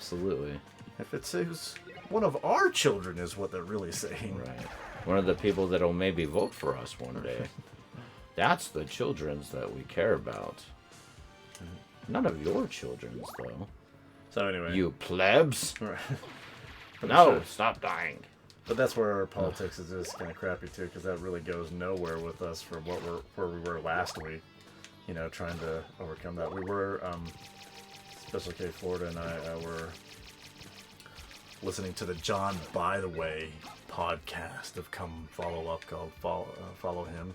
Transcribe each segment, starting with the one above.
absolutely. If it says one of our children is what they're really saying. Right. One of the people that'll maybe vote for us one day. That's the children's that we care about. None of your children's, though. So anyway. You plebs. Right. No, sure. Stop dying. But that's where our politics is just kind of crappy, too, because that really goes nowhere with us for where we were last week. You know, trying to overcome that. We were, Special K Florida and I were listening to the John By the Way podcast of Come Follow Up called Follow Him.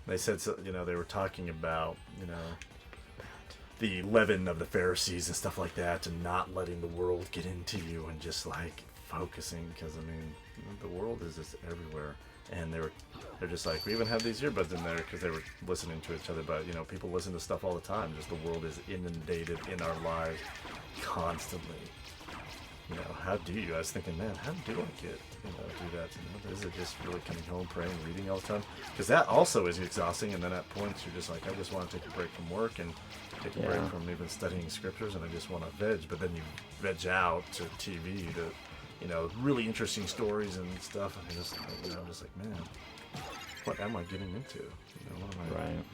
They said, they were talking about, the leaven of the Pharisees and stuff like that, and not letting the world get into you and just like focusing, because the world is just everywhere. And they're just like, we even have these earbuds in there because they were listening to each other. But people listen to stuff all the time. Just the world is inundated in our lives constantly. How do you? I was thinking, man, how do I get do that? Is it just really coming home, praying, reading all the time? Because that also is exhausting. And then at points you're just like, I just want to take a break from work and take a break from even studying scriptures, and I just want to veg. But then you veg out to TV to really interesting stories and stuff, and I'm just like, man, what am I getting into? What am I... Right.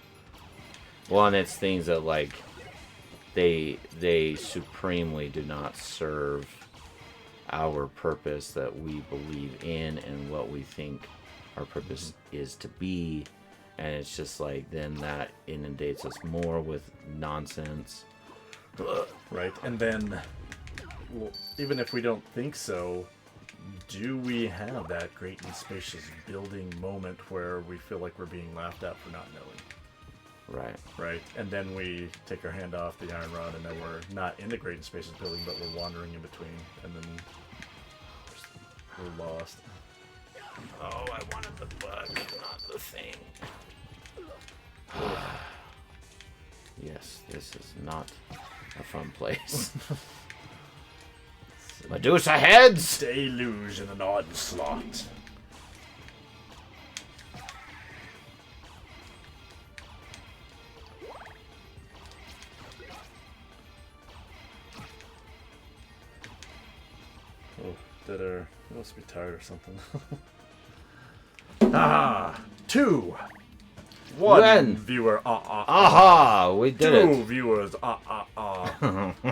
Well, and it's things that like they supremely do not serve our purpose that we believe in and what we think our purpose is to be, and it's just like then that inundates us more with nonsense. Right, and then. Well, even if we don't think so, do we have that great and spacious building moment where we feel like we're being laughed at for not knowing? Right. And then we take our hand off the iron rod, and then we're not in the great and spacious building, but we're wandering in between, and then we're lost. Oh, I wanted the bug, not the thing. Yes, this is not a fun place. Medusa heads! Deluge in an onslaught. You must be tired or something. 2. 1 viewer, Aha! We did 2 it. viewers,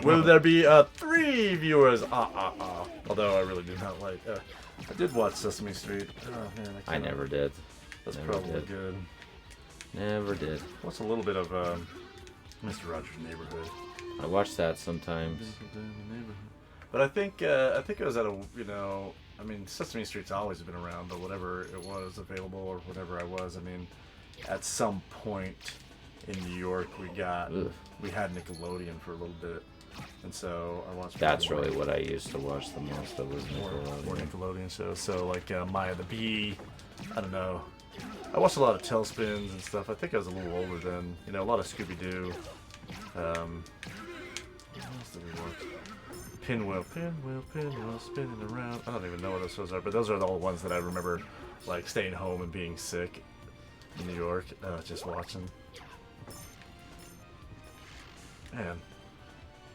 Will there be 3 viewers, Although I really do not like. I did watch Sesame Street. Oh man, I never did. That's Never probably did. good. Never did. Watched a little bit of Mr. Rogers' Neighborhood. I watch that sometimes. But I think it was at a Sesame Street's always been around, but whatever it was available or whatever I was, at some point in New York we had Nickelodeon for a little bit, and so I watched. That's really what I used to watch the most of was Nickelodeon. More Nickelodeon shows. So like Maya the Bee, I don't know. I watched a lot of Tailspins and stuff. I think I was a little older then. A lot of Scooby Doo. What else did we watch? Pinwheel, spinning around. I don't even know what those shows are, but those are the old ones that I remember, like staying home and being sick in New York, just watching. Man,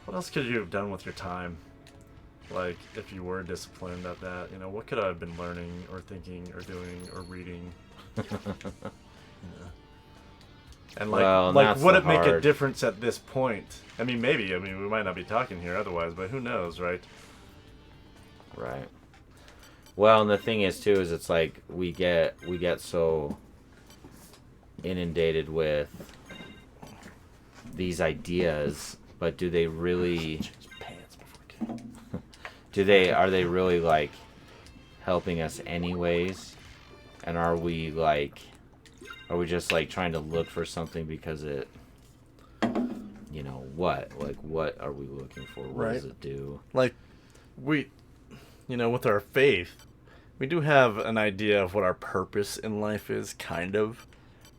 what else could you have done with your time? Like, if you were disciplined at that, what could I have been learning or thinking or doing or reading? And would it make a difference at this point? Maybe. We might not be talking here otherwise, but who knows, right? Right. Well, and the thing is too is it's like we get so inundated with these ideas, but do they really? Are they really like helping us anyways? And are we just like trying to look for something because it, what? Like, what are we looking for? What does it do? Like, we, with our faith, we do have an idea of what our purpose in life is, kind of,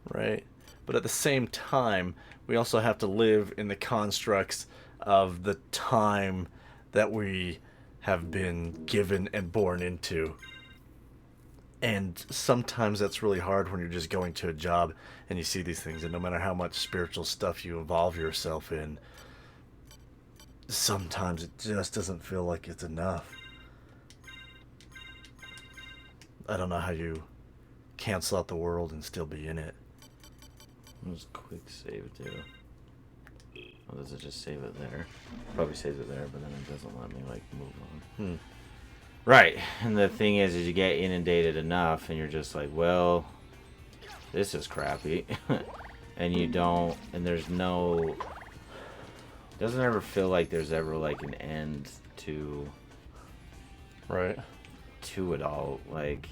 right? But at the same time, we also have to live in the constructs of the time that we have been given and born into. And sometimes that's really hard when you're just going to a job and you see these things, and no matter how much spiritual stuff you involve yourself in, sometimes it just doesn't feel like it's enough. I don't know how you cancel out the world and still be in it. Just quick save too. Oh, does it just save it there? Probably saves it there, but then it doesn't let me like move on. Right, and the thing is you get inundated enough, and you're just like, well, this is crappy, and you don't, and there's no. Doesn't ever feel like there's ever like an end to. Right. To it all, like.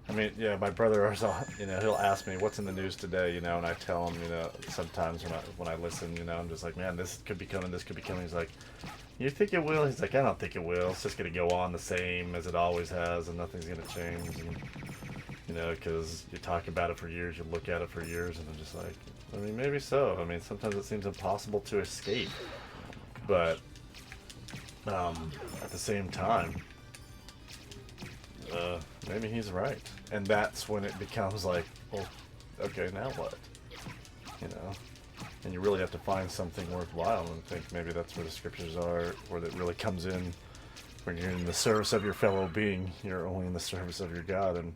I mean, yeah, my brother also, he'll ask me what's in the news today, and I tell him, sometimes when I listen, I'm just like, man, this could be coming, this could be coming. He's like, you think it will? He's like, I don't think it will. It's just gonna go on the same as it always has, and nothing's gonna change. And, because you talk about it for years, you look at it for years, and I'm just like, I mean, maybe so. I mean, sometimes it seems impossible to escape, but at the same time. Maybe he's right. And that's when it becomes like, well, okay, now what? And you really have to find something worthwhile and think maybe that's where the scriptures are, where it really comes in. When you're in the service of your fellow being, you're only in the service of your God. And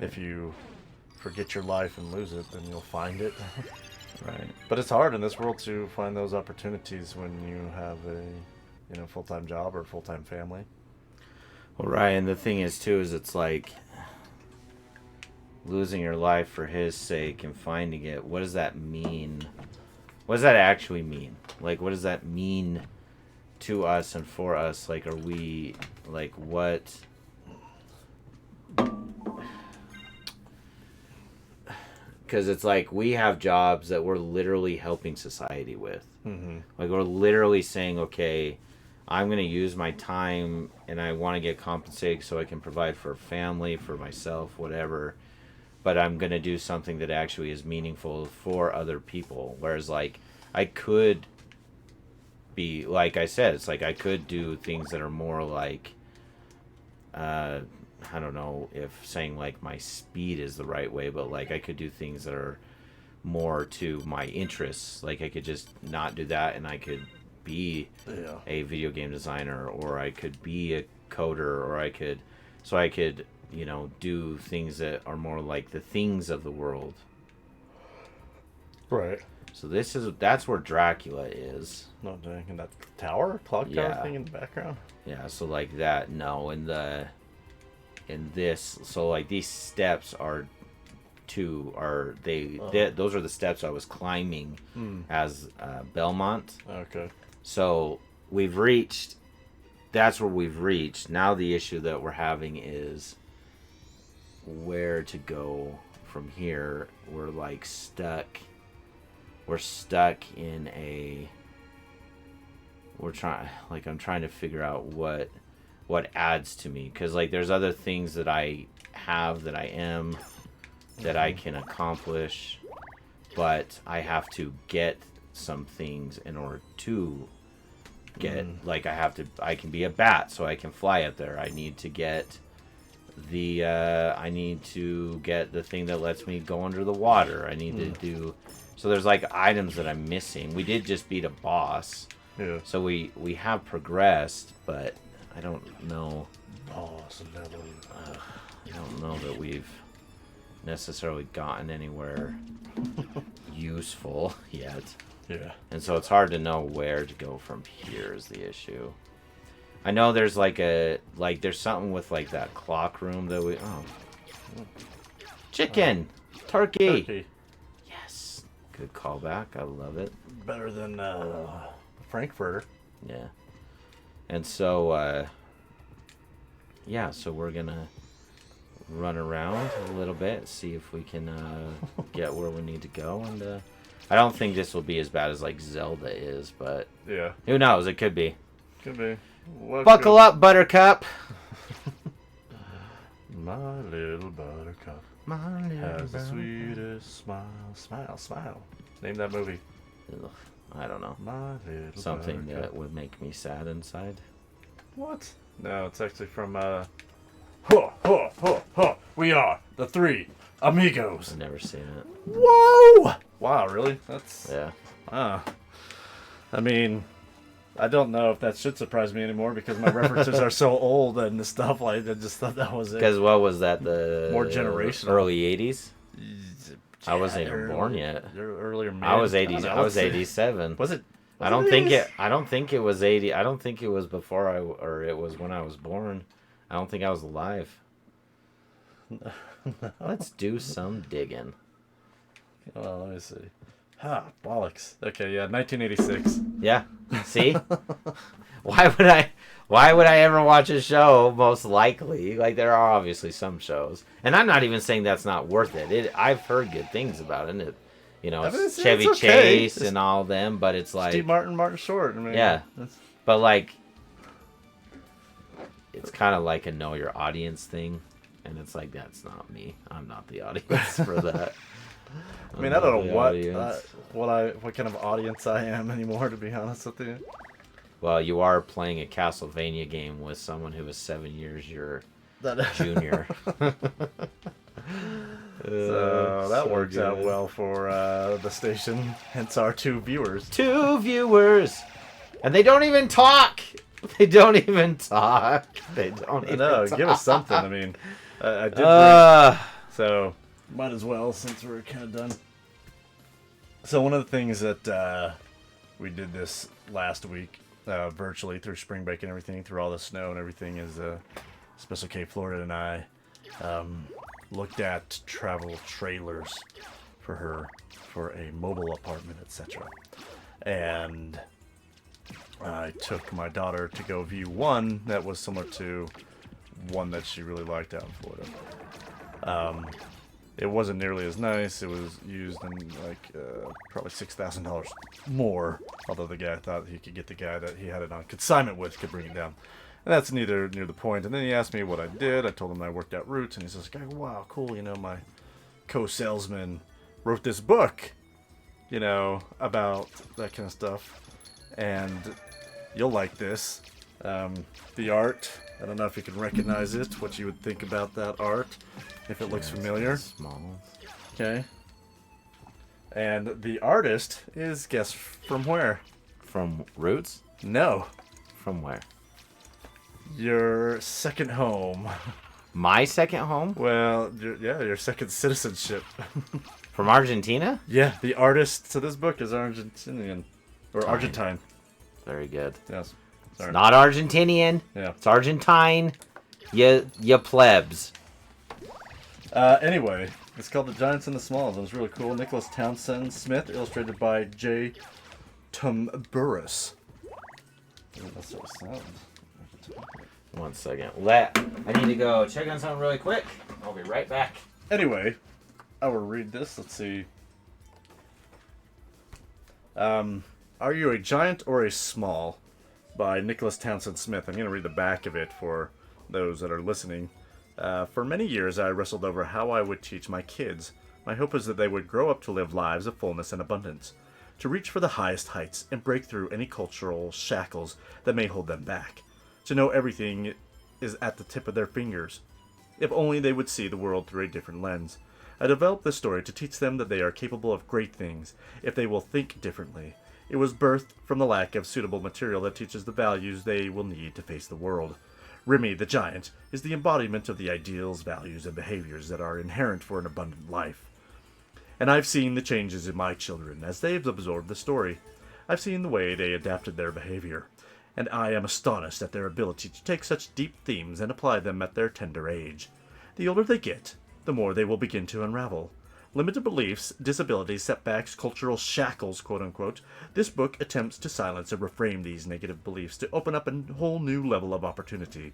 if you forget your life and lose it, then you'll find it. Right. But it's hard in this world to find those opportunities when you have a full-time job or a full-time family. Well, right, and the thing is, too, is it's like losing your life for his sake and finding it. What does that mean? What does that actually mean? Like, what does that mean to us and for us? Like, are we, like, what? Because it's like we have jobs that we're literally helping society with. Mm-hmm. Like, we're literally saying, okay, I'm going to use my time and I want to get compensated so I can provide for a family, for myself, whatever. But I'm going to do something that actually is meaningful for other people. Whereas, like, I could be, like I said, it's like I could do things that are more like, I don't know if saying, like, my speed is the right way, but, like, I could do things that are more to my interests. Like, I could just not do that and I could be a video game designer, or I could be a coder, or I could do things that are more like the things of the world. Right. So that's where Dracula is. No, dang, and that clock tower thing in the background. Yeah, so like that. No, in this, so like these steps are those are the steps I was climbing as Belmont. Okay. So that's where we've reached. Now the issue that we're having is where to go from here. We're like stuck. We're stuck in I'm trying to figure out what adds to me. Because like there's other things that I have, that I am, that I can accomplish. But I have to get some things in order to get I can be a bat so I can fly up there. I need to get the thing that lets me go under the water. I need to do, so there's like items that I'm missing. We did just beat a boss. Yeah. So we have progressed, but I don't know. Boss level. I don't know that we've necessarily gotten anywhere useful yet. Yeah. And so it's hard to know where to go from here is the issue. I know there's there's something with like that clock room that chicken! Turkey! Yes. Good callback. I love it. Better than Frankfurter. Yeah. And so, so we're gonna run around a little bit, see if we can get where we need to go, and I don't think this will be as bad as like Zelda is, but yeah, who knows? It could be. Could be. Buckle up, Buttercup. My little buttercup has the sweetest smile. Smile. Name that movie. Ugh, I don't know. My little something buttercup. that would make me sad inside. What? No, it's actually from we are the three amigos. I've never seen it. Whoa! Wow, really? That's Yeah. I mean, I don't know if that should surprise me anymore because my references are so old and the stuff like I just thought that was it. Because what was that? The More generational. early 80s. I Yeah, wasn't even born yet. Earlier. I was 80s. don't know, I was let's see. 87. Was it? I don't think it. I don't think it was 80. I don't think it was before or it was when I was born. I don't think I was alive. Let's do some digging. Well, let me see. Ha, bollocks. Okay, yeah, 1986. Yeah. See? Why would I ever watch a show? Most likely, like there are obviously some shows, and I'm not even saying that's not worth it. I've heard good things about it. And it, you know, I mean, it's Chevy okay. Chase and all them, but it's like Steve Martin, Martin Short. I mean, yeah, that's... but like it's kind of like a know your audience thing, and it's like that's not me. I'm not the audience for that. I mean, I don't know what kind of audience I am anymore, to be honest with you. Well, you are playing a Castlevania game with someone who is 7 years your junior. So that so works out good. well for the station, hence our 2 viewers. 2 viewers! And they don't even talk! They don't even talk. They don't even talk. Give us something. I mean, I did so might as well since we're kind of done. So one of the things that we did this last week, virtually through spring break and everything, through all the snow and everything, is Special K Florida and I looked at travel trailers for her for a mobile apartment, etc. And I took my daughter to go view one that was similar to one that she really liked out in Florida. It wasn't nearly as nice. It was used in like probably $6,000 more. Although the guy thought he could get the guy that he had it on consignment with could bring it down. And that's neither near the point. And then he asked me what I did. I told him I worked out routes, and he says, "Wow, cool. You know, my co-salesman wrote this book, you know, about that kind of stuff, and you'll like this. The art. I don't know if you can recognize it. What you would think about that art, if it looks familiar. Small. Okay. And the artist is, guess from where? From Roots? No. From where? Your second home. My second home? Well, your second citizenship. From Argentina? Yeah, the artist to this book is Argentinian. Or Argentine. Very good. Yes. Sorry. It's not Argentinian. Yeah. It's Argentine. You plebs. Anyway, it's called The Giants and the Smalls. It was really cool. Nicholas Townsend Smith, illustrated by J. Tumburus. That's what it sounds. 1 second. I need to go check on something really quick. I'll be right back. Anyway, I will read this. Let's see. Are You a Giant or a Small? By Nicholas Townsend Smith. I'm going to read the back of it for those that are listening. For many years, I wrestled over how I would teach my kids. My hope is that they would grow up to live lives of fullness and abundance, to reach for the highest heights and break through any cultural shackles that may hold them back, to know everything is at the tip of their fingers. If only they would see the world through a different lens. I developed this story to teach them that they are capable of great things if they will think differently. It was birthed from the lack of suitable material that teaches the values they will need to face the world. Remy the Giant is the embodiment of the ideals, values, and behaviors that are inherent for an abundant life. And I've seen the changes in my children as they've absorbed the story. I've seen the way they adapted their behavior, and I am astonished at their ability to take such deep themes and apply them at their tender age. The older they get, the more they will begin to unravel. Limited beliefs, disabilities, setbacks, cultural shackles, quote-unquote, this book attempts to silence and reframe these negative beliefs to open up a whole new level of opportunity.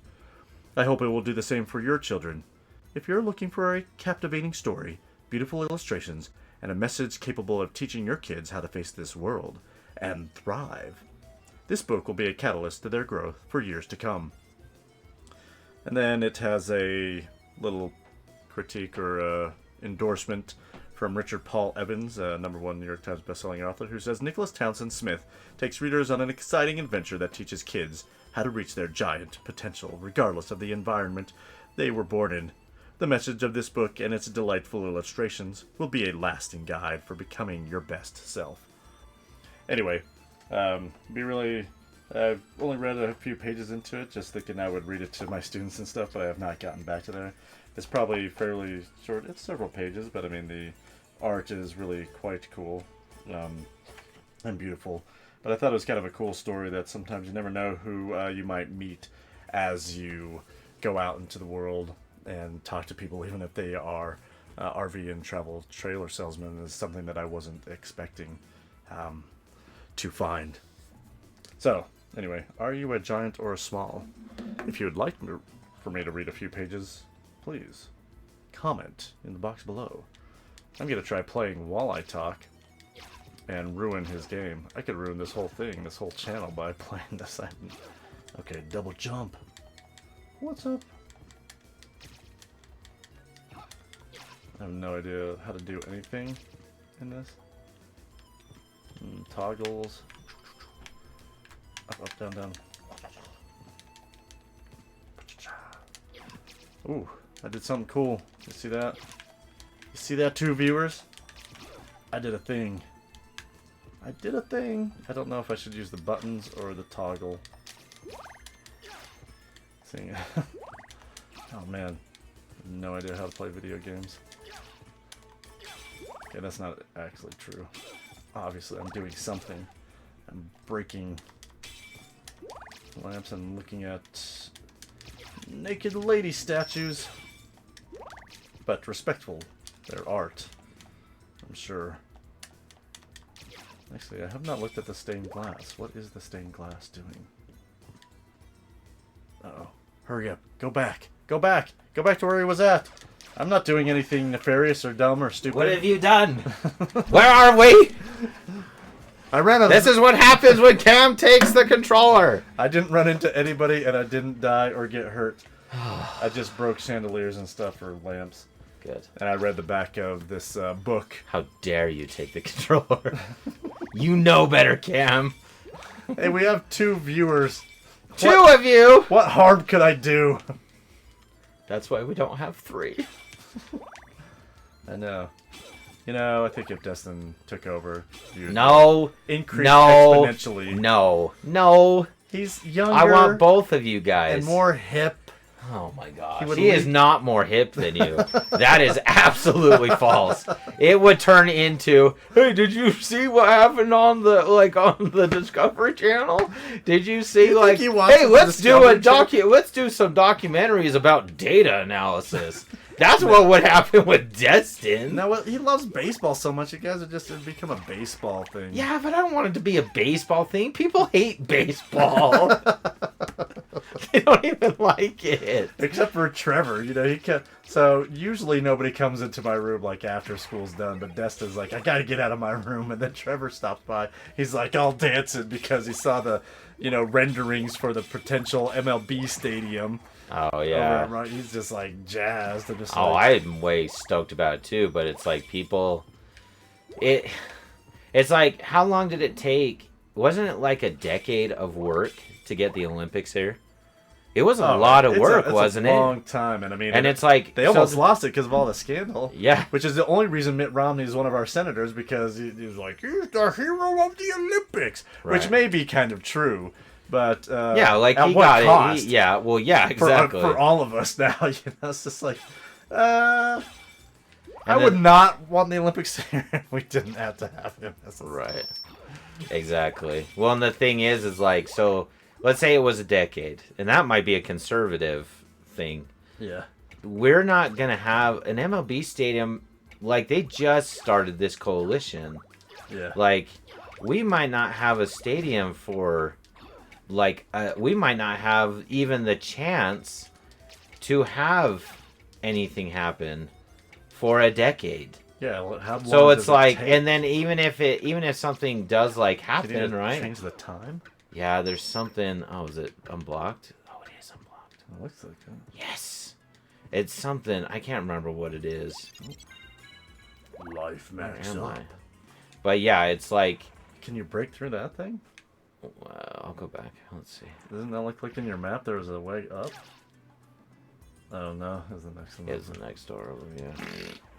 I hope it will do the same for your children. If you're looking for a captivating story, beautiful illustrations, and a message capable of teaching your kids how to face this world and thrive, this book will be a catalyst to their growth for years to come. And then it has a little critique or endorsement from Richard Paul Evans, #1 New York Times bestselling author, who says Nicholas Townsend Smith takes readers on an exciting adventure that teaches kids how to reach their giant potential, regardless of the environment they were born in. The message of this book and its delightful illustrations will be a lasting guide for becoming your best self. Anyway, be really I've only read a few pages into it, just thinking I would read it to my students and stuff, but I have not gotten back to there. It's probably fairly short. It's several pages, but I mean, the art is really quite cool and beautiful. But I thought it was kind of a cool story that sometimes you never know who you might meet as you go out into the world and talk to people, even if they are RV and travel trailer salesmen, is something that I wasn't expecting to find. So, anyway, are you a giant or a small? If you would like for me to read a few pages, please comment in the box below. I'm going to try playing while I talk and ruin his game. I could ruin this whole thing, this whole channel, by playing this. Okay, double jump. What's up? I have no idea how to do anything in this. Toggles. Up, down, down. Ooh, I did something cool. You see that? You see that too, viewers? I did a thing. I did a thing. I don't know if I should use the buttons or the toggle. Seeing oh man, no idea how to play video games. Okay, that's not actually true. Obviously, I'm doing something. I'm breaking lamps and looking at naked lady statues. But respectful, their art, I'm sure. Actually, I have not looked at the stained glass. What is the stained glass doing? Uh-oh. Hurry up. Go back. Go back. Go back to where he was at. I'm not doing anything nefarious or dumb or stupid. What have you done? Where are we? I ran out. This is what happens when Cam takes the controller. I didn't run into anybody, and I didn't die or get hurt. I just broke chandeliers and stuff for lamps. Good. And I read the back of this book. How dare you take the controller? You know better, Cam. Hey, we have 2 viewers. Two of you! What harm could I do? That's why we don't have 3. I know. You know, I think if Destin took over, you'd increase exponentially. No. He's younger. I want both of you guys. And more hip. Oh my gosh. He is not more hip than you. That is absolutely false. It would turn into, hey, did you see what happened on the Discovery Channel? Did you see hey, let's do some documentaries about data analysis. That's what would happen with Destin. No, well, he loves baseball so much, you guys would just become a baseball thing. Yeah, but I don't want it to be a baseball thing. People hate baseball. They don't even like it. Except for Trevor, you know, he kept. So usually nobody comes into my room like after school's done, but Destin's like, I gotta get out of my room, and then Trevor stops by. He's like all dancing because he saw the, renderings for the potential MLB stadium. Oh yeah. Right, he's just like jazzed. And just I'm way stoked about it too, but it's like people. It's like, how long did it take? Wasn't it like a decade of work to get the Olympics here? It was a lot of work, wasn't it? It's a long time, and I mean, it's like they almost lost it because of all the scandal. Yeah, which is the only reason Mitt Romney is one of our senators, because he was like, he's the hero of the Olympics, which may be kind of true, but yeah, like at he what got cost? it. Yeah, well, yeah, exactly. For all of us now, it's just like, I would not want the Olympics here if we didn't have to have him. Right. Exactly. Well, and the thing is like, so. Let's say it was a decade, and that might be a conservative thing. Yeah. We're not going to have an MLB stadium, like, they just started this coalition. Yeah. Like, we might not have a stadium for, we might not have even the chance to have anything happen for a decade. Yeah, well, how long so it's does it like, take? and then even if something does, happen, right? Change the time? Yeah, there's something. Oh, is it unblocked? Oh, it is unblocked. It looks like that. Yes. It's something. I can't remember what it is. Life max up. But yeah, it's like. Can you break through that thing? I'll go back. Let's see. Doesn't that look like in your map there was a way up? Oh no, is the next one? Is the next door over? Yeah.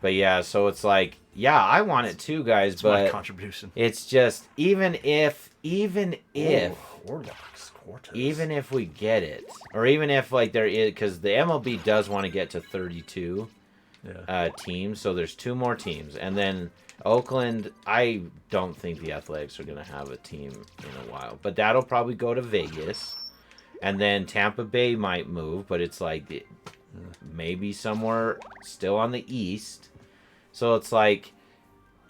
But yeah, so it's like, yeah, I want it too, guys. It's but my contribution. it's just even if Warlocks Quarters. even if we get it, or even if like there is, because the MLB does want to get to 32 teams, so there's 2 more teams, and then Oakland. I don't think the Athletics are gonna have a team in a while, but that'll probably go to Vegas, and then Tampa Bay might move, but it's like maybe somewhere still on the East. So it's like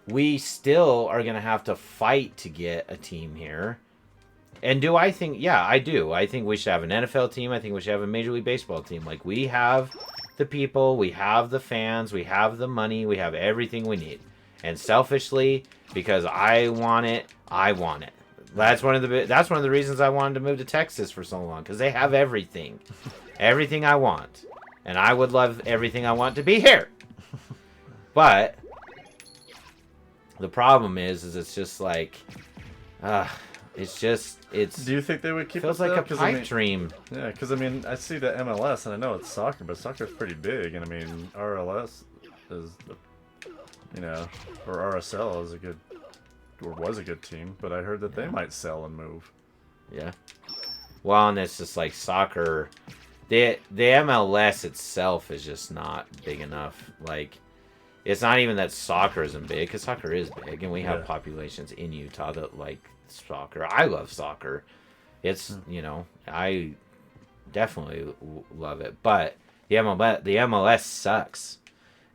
we still are gonna have to fight to get a team here. And do I think? Yeah, I do. I think we should have an NFL team. I think we should have a Major League Baseball team. Like, we have the people, we have the fans, we have the money, we have everything we need. And selfishly, because I want it, I want it. That's one of the reasons I wanted to move to Texas for so long, because they have everything, everything I want, and I would love everything I want to be here. But the problem is it's just like, it's. Do you think they would keep feels it like though? a pipe dream. Yeah, because I mean, I see the MLS, and I know it's soccer, but soccer's pretty big, and I mean, RLS is, or RSL is a good, or was a good team, but I heard that they might sell and move. Yeah. Well, and it's just like soccer. The MLS itself is just not big enough. Like, it's not even that soccer isn't big, because soccer is big, and we have populations in Utah that like soccer. I love soccer. It's, I definitely love it, but the MLS sucks,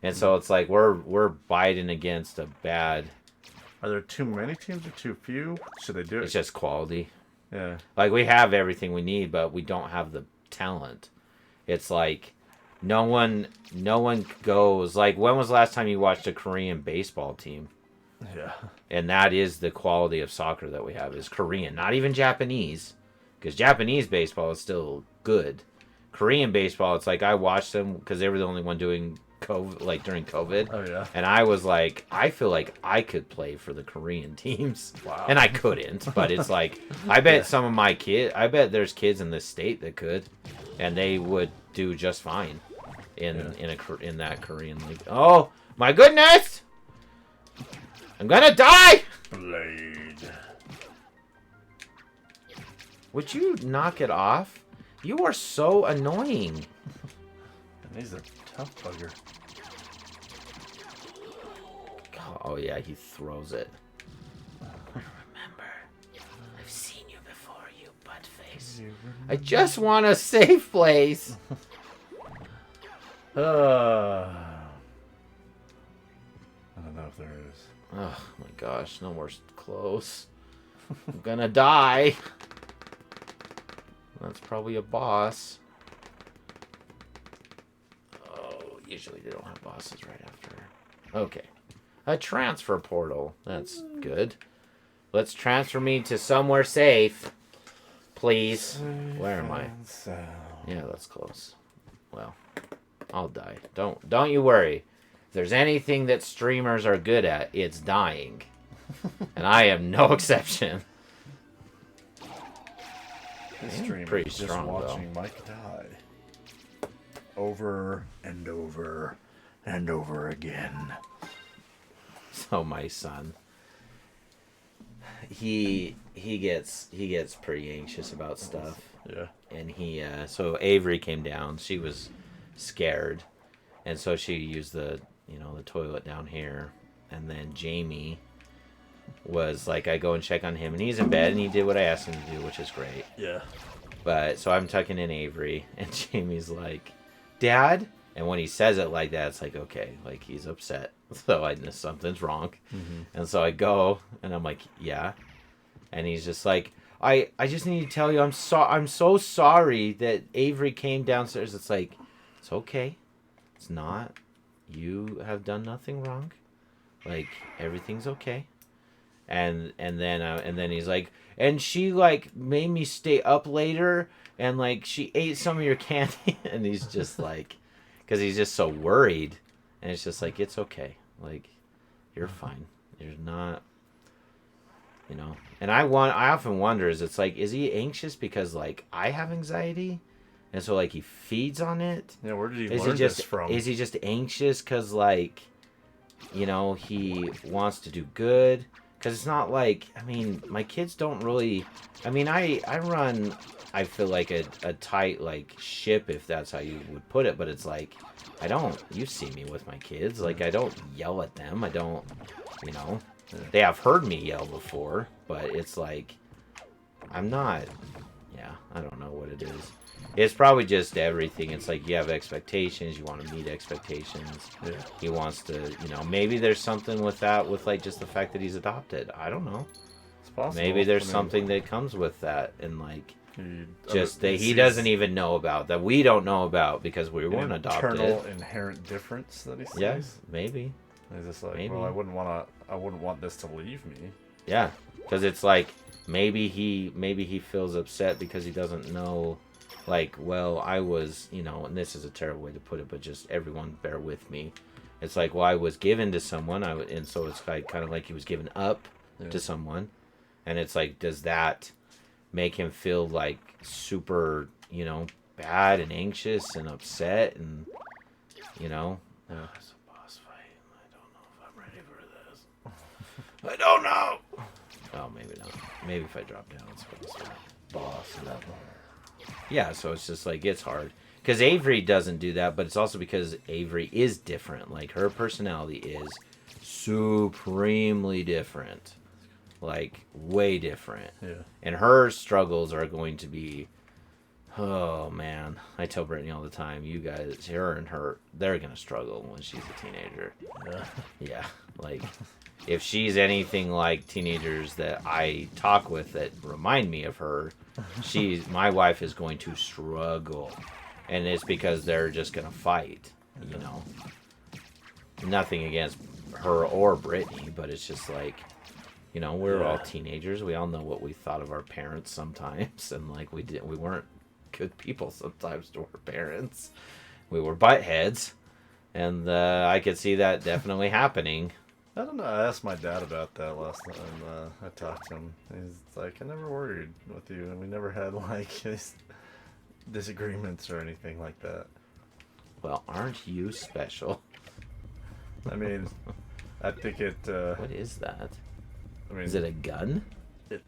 and so it's like we're biting against a bad. Are there too many teams or too few? Should they do it? It's just quality. Yeah. Like, we have everything we need, but we don't have the talent. It's like no one goes. Like, when was the last time you watched a Korean baseball team? Yeah. And that is the quality of soccer that we have, is Korean, not even Japanese, because Japanese baseball is still good. Korean baseball, it's like I watched them because they were the only one doing COVID, like during COVID. Oh yeah. And I was like, I feel like I could play for the Korean teams. Wow. And I couldn't, but it's like, I bet some of my I bet there's kids in this state that could, and they would do just fine in that Korean league. Oh my goodness! I'm gonna die! Blade. Would you knock it off? You are so annoying. And he's a tough bugger. Oh yeah, he throws it. Remember, I've seen you before, you butt face. I just want a safe place. I don't know if there is. Oh my gosh, no more close. I'm gonna die. That's probably a boss. Oh, usually they don't have bosses right after. Okay. A transfer portal. That's good. Let's transfer me to somewhere safe. Please. Where am I? Yeah, that's close. Well, I'll die. Don't you worry. If there's anything that streamers are good at, it's dying. And I am no exception. Stream pretty just strong, watching Mike die. Over and over and over again. So my son, he gets pretty anxious about stuff. Yeah. And so Avery came down. She was scared, and so she used the toilet down here. And then Jamie was like, I go and check on him, and he's in bed, and he did what I asked him to do, which is great. Yeah. But so I'm tucking in Avery, and Jamie's like, Dad? And when he says it like that, it's like, okay, like he's upset. So I know something's wrong. Mm-hmm. And so I go, and I'm like, yeah. And he's just like, I just need to tell you, I'm so sorry that Avery came downstairs. It's like, it's okay. It's not. You have done nothing wrong. Like, everything's okay. And then he's like, and she like made me stay up later, and like she ate some of your candy. And he's just like, because he's just so worried, and it's just like, it's okay, like you're fine, you're not, and I often wonder, it's like, is he anxious because like I have anxiety, and so like he feeds on it. Yeah, where did he Is learn he just this from? is he just anxious because like, you know, he wants to do good? Because it's not like, I mean, my kids don't really. I mean, I run. I feel like a tight like ship, if that's how you would put it. But it's like, I don't. You see me with my kids. Like I don't yell at them. I don't. You know, they have heard me yell before, but it's like, I'm not. Yeah, I don't know what it is. It's probably just everything. It's like you have expectations. You want to meet expectations. Yeah. He wants to, you know, maybe there's something with that, with like just the fact that he's adopted. I don't know. It's possible. Maybe there's something that comes with that, and like he, just that he doesn't even know about, that we don't know about because we weren't adopted. Internal inherent difference that he sees. Yeah, maybe. He's just like, Maybe. well, I wouldn't want this to leave me. Yeah, because it's like maybe he feels upset because he doesn't know. Like, well, I was, you know, and this is a terrible way to put it, but just everyone bear with me. It's like, well, I was given to someone, and so it's like kind of like he was given up to someone, and it's like, does that make him feel like super, you know, bad and anxious and upset, and you know, it's a boss fight. I don't know if I'm ready for this. I don't know. Oh, maybe not. Maybe if I drop down, it's boss level. Yeah, so it's just like, it's hard. Because Avery doesn't do that, but it's also because Avery is different. Like, her personality is supremely different. Like, way different. Yeah. And her struggles are going to be, oh, man. I tell Brittany all the time, you guys, her and her, they're going to struggle when she's a teenager. Yeah. Yeah, like, if she's anything like teenagers that I talk with that remind me of her, my wife is going to struggle, and it's because they're just gonna fight, you know. Nothing against her or Brittany, but it's just like, you know, we're all teenagers. We all know what we thought of our parents sometimes, and like we weren't good people sometimes to our parents. We were butt heads, and I could see that definitely happening. I don't know. I asked my dad about that last time. I talked to him. He's like, I never worried with you, and we never had like disagreements or anything like that. Well, aren't you special? I mean, I think it. What is that? I mean, Is it a gun? It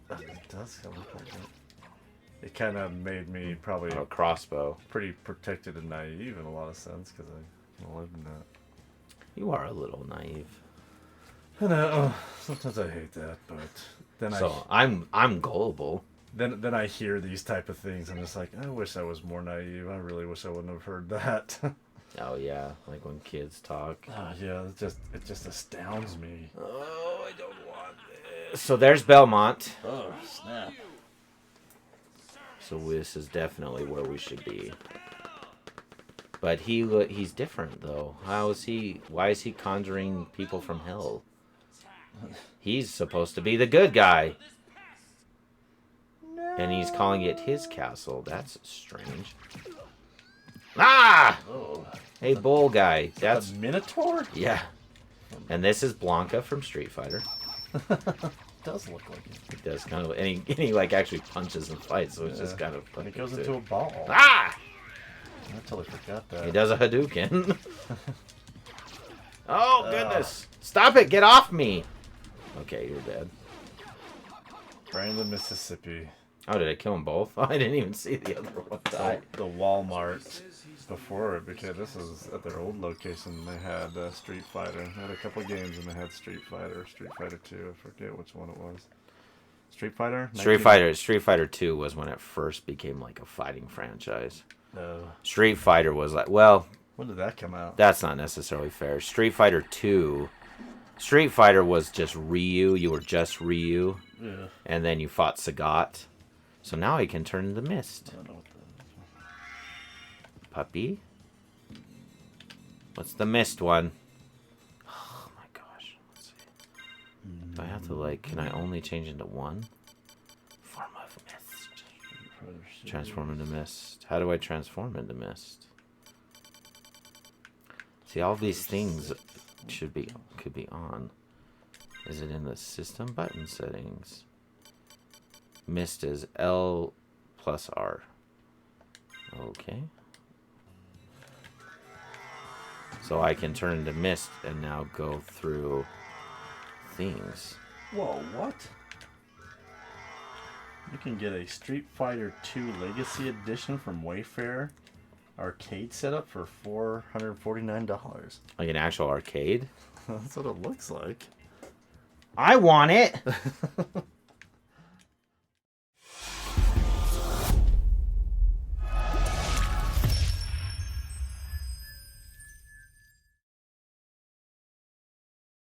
does kind of look like that. It kind of made me probably Or a crossbow? pretty protected and naive in a lot of sense because I lived in that. You are a little naive. I know. Sometimes I hate that, but then I'm gullible. Then I hear these type of things. I'm just like, I wish I was more naive. I really wish I wouldn't have heard that. Oh yeah, like when kids talk. Yeah, it just astounds me. Oh, I don't want this. So there's Belmont. Oh snap! So this is definitely where we should be. But he's different though. Why is he conjuring people from hell? He's supposed to be the good guy. And he's calling it his castle. That's strange. Ah! Oh, Hey, bull guy. That's a Minotaur? yeah. And this is Blanca from Street Fighter. Does look like it. It does kind of, and he like actually punches and fights, so it's just kind of. And it goes into a ball. Ah! I totally forgot that. He does a Hadouken. Oh goodness! Stop it! Get off me! Okay, you're dead. Brandon, Mississippi. Oh, did I kill them both? I didn't even see the other one die. The Walmart before it, because this is at their old location. They had Street Fighter. They had a couple games and they had Street Fighter 2. I forget which one it was. Street Fighter? Street Fighter 2 was when it first became like a fighting franchise. No. Street Fighter was like, well, When did that come out? that's not necessarily fair. Street Fighter 2, Street Fighter was just Ryu. You were just Ryu. Yeah. And then you fought Sagat. So now he can turn into Mist. I don't know what that is. Puppy? What's the Mist one? Oh my gosh. Let's see. Do I have to like, can I only change into one? Form of Mist. Transform into Mist. How do I transform into Mist? See, all these things could be on. Is it in the system button settings? Mist is L plus R. Okay. So I can turn into mist and now go through things. Whoa, what? You can get a Street Fighter 2 Legacy Edition from Wayfair arcade setup for $449. Like an actual arcade? That's what it looks like. I want it!